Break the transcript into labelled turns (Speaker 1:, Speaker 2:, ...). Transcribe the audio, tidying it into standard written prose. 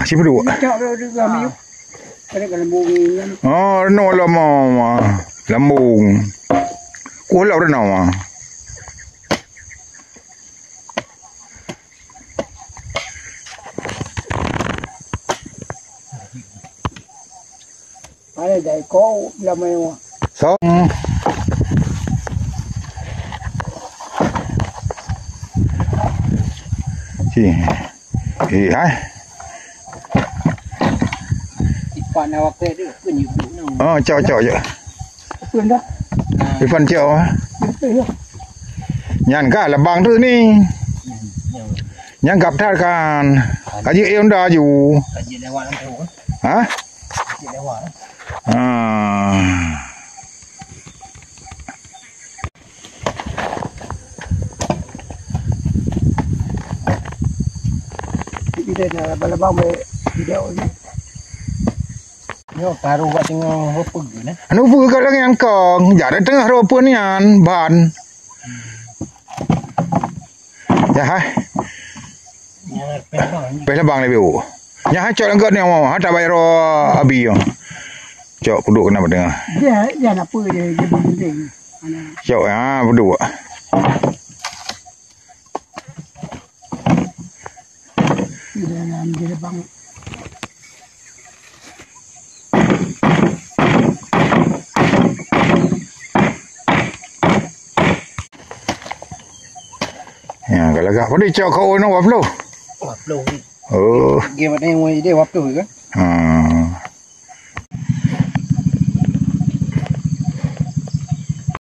Speaker 1: siapa dua? Oh, no lama. Lambung. Kuala dah nama.
Speaker 2: Ada dah kau lama.
Speaker 1: So. Hai.
Speaker 2: Ipan awak tu pun ibu nang.
Speaker 1: Oh, cok je.
Speaker 2: Pun dah.
Speaker 1: Ipan cok. Nyan ka labang tu ni. Yang gặp thar kan. Kaji em dah ju.
Speaker 2: Kaji lewat lampu.
Speaker 1: Ha?
Speaker 2: Kaji lewat. Kita dah balabang video ni. Yo taruh kat tengah rupa ni.
Speaker 1: Anu pu kat lang yang kong, jadi tengah rupa ni an ban. Ya hai. Pela bang le bu. Ya hai cok langkat ni mau, ha tak bayar abi yo. Cok duduk kena tengah.
Speaker 2: Dia nak apa dia penting.
Speaker 1: Cok duduk.
Speaker 2: Dia nak dia bang.
Speaker 1: Ya, kalau gak pada cok kau nak waplo.
Speaker 2: Waplo.
Speaker 1: Oh.
Speaker 2: Game ada yang dia waplo ke?